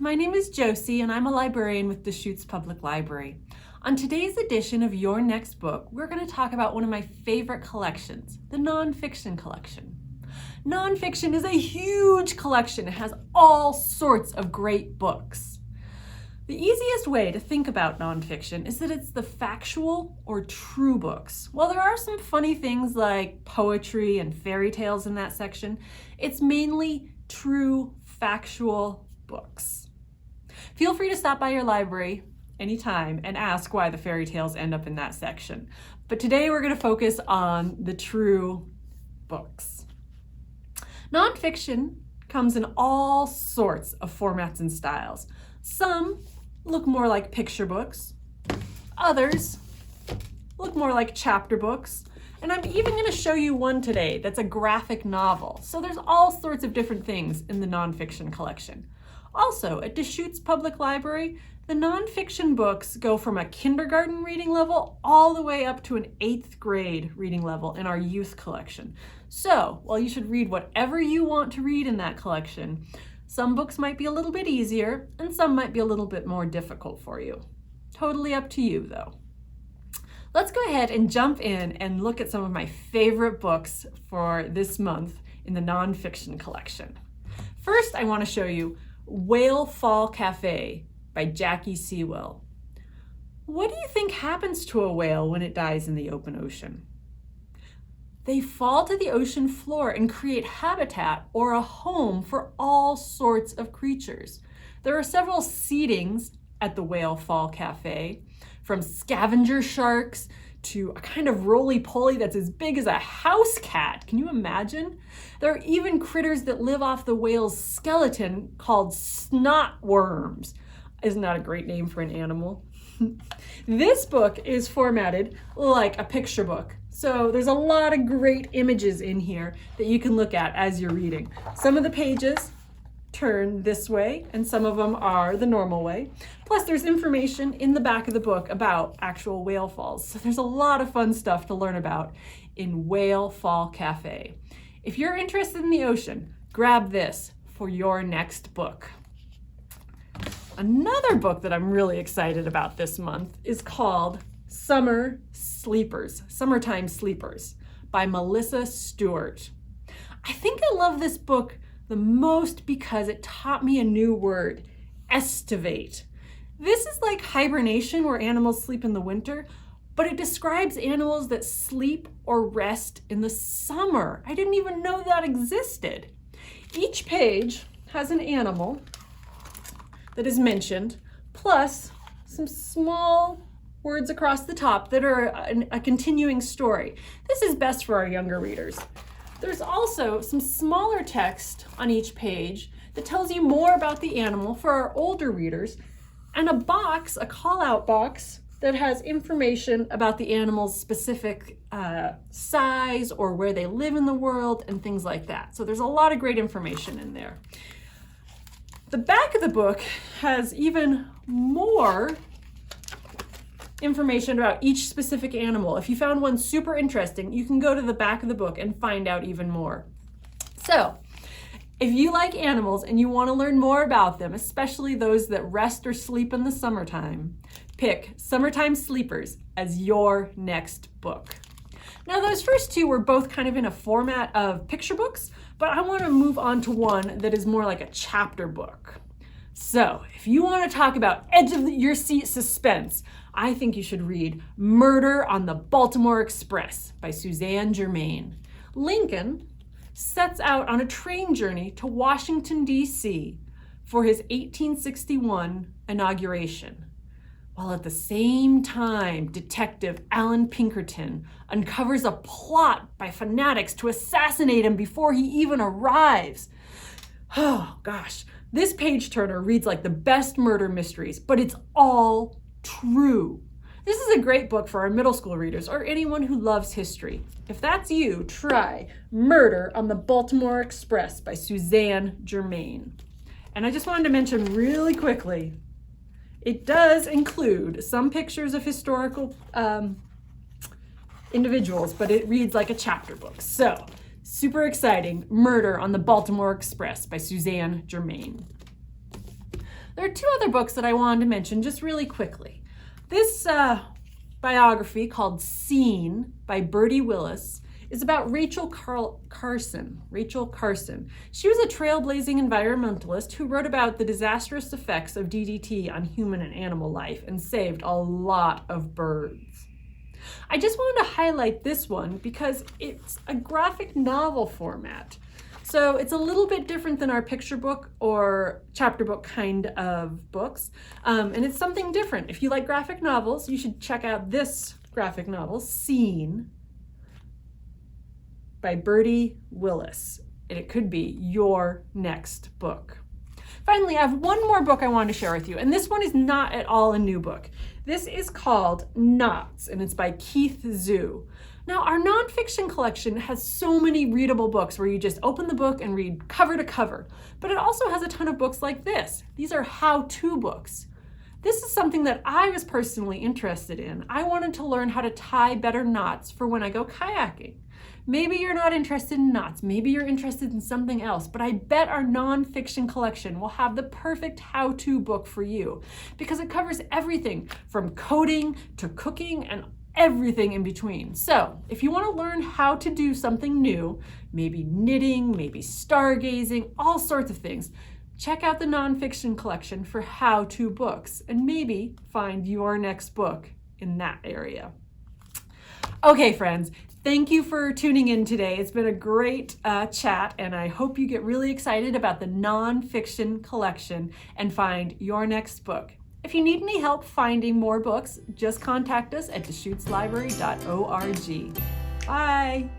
my name is Josie and I'm a librarian with Deschutes Public Library. On today's edition of Your Next Book, we're going to talk about one of my favorite collections, the Nonfiction collection. Nonfiction is a huge collection. It has all sorts of great books. The easiest way to think about nonfiction is that it's the factual or true books. While there are some funny things like poetry and fairy tales in that section, it's mainly true factual books. Feel free to stop by your library anytime and ask why the fairy tales end up in that section. But today we're going to focus on the true books. Nonfiction comes in all sorts of formats and styles. Some look more like picture books. Others look more like chapter books. And I'm even going to show you one today that's a graphic novel. So there's all sorts of different things in the nonfiction collection. Also, at Deschutes Public Library, the nonfiction books go from a kindergarten reading level all the way up to an 8th grade reading level in our youth collection. So, while you should read whatever you want to read in that collection, some books might be a little bit easier and some might be a little bit more difficult for you. Totally up to you, though. Let's go ahead and jump in and look at some of my favorite books for this month in the nonfiction collection. First, I want to show you Whale Fall Café by Jacquie Sewell. What do you think happens to a whale when it dies in the open ocean? They fall to the ocean floor and create habitat or a home for all sorts of creatures. There are several seatings at the Whale Fall Café, from scavenger sharks to a kind of roly-poly that's as big as a house cat. Can you imagine? There are even critters that live off the whale's skeleton called snot worms. Isn't that a great name for an animal? This book is formatted like a picture book. So there's a lot of great images in here that you can look at as you're reading. Some of the pages turn this way and some of them are the normal way. Plus there's information in the back of the book about actual whale falls. So there's a lot of fun stuff to learn about in Whale Fall Café. If you're interested in the ocean, grab this for your next book. Another book that I'm really excited about this month is called Summertime Sleepers by Melissa Stewart. I think I love this book the most because it taught me a new word, estivate. This is like hibernation where animals sleep in the winter, but it describes animals that sleep or rest in the summer. I didn't even know that existed. Each page has an animal that is mentioned, plus some small words across the top that are a continuing story. This is best for our younger readers. There's also some smaller text on each page that tells you more about the animal for our older readers, and a box, a call-out box, that has information about the animal's specific size or where they live in the world and things like that. So there's a lot of great information in there. The back of the book has even more information about each specific animal. If you found one super interesting, you can go to the back of the book and find out even more. So, if you like animals and you want to learn more about them, especially those that rest or sleep in the summertime, pick Summertime Sleepers as your next book. Now, those first two were both kind of in a format of picture books, but I want to move on to one that is more like a chapter book. So, if you want to talk about edge of your seat suspense, I think you should read Murder on the Baltimore Express by Suzanne Jurmain. Lincoln sets out on a train journey to Washington, D.C. for his 1861 inauguration, while at the same time, Detective Alan Pinkerton uncovers a plot by fanatics to assassinate him before he even arrives. Oh gosh, this page turner reads like the best murder mysteries, but it's all true. This is a great book for our middle school readers or anyone who loves history. If that's you, try Murder on the Baltimore Express by Suzanne Jurmain. And I just wanted to mention really quickly, it does include some pictures of historical individuals, but it reads like a chapter book. So, super exciting, Murder on the Baltimore Express by Suzanne Jurmain. There are two other books that I wanted to mention just really quickly. This biography called Seen by Birdie Willis is about Rachel Carson. Rachel Carson. She was a trailblazing environmentalist who wrote about the disastrous effects of DDT on human and animal life and saved a lot of birds. I just wanted to highlight this one because it's a graphic novel format. So it's a little bit different than our picture book or chapter book kind of books. And it's something different. If you like graphic novels, you should check out this graphic novel, Seen, by Birdie Willis. And it could be your next book. Finally, I have one more book I want to share with you. And this one is not at all a new book. This is called Knots, and it's by Keith Zhu. Now, our nonfiction collection has so many readable books where you just open the book and read cover to cover, but it also has a ton of books like this. These are how-to books. This is something that I was personally interested in. I wanted to learn how to tie better knots for when I go kayaking. Maybe you're not interested in knots, maybe you're interested in something else, but I bet our nonfiction collection will have the perfect how-to book for you because it covers everything from coding to cooking and everything in between. So if you want to learn how to do something new, maybe knitting, maybe stargazing, all sorts of things, check out the nonfiction collection for how-to books and maybe find your next book in that area. Okay, friends, thank you for tuning in today. It's been a great chat, and I hope you get really excited about the nonfiction collection and find your next book. If you need any help finding more books, just contact us at DeschutesLibrary.org. Bye.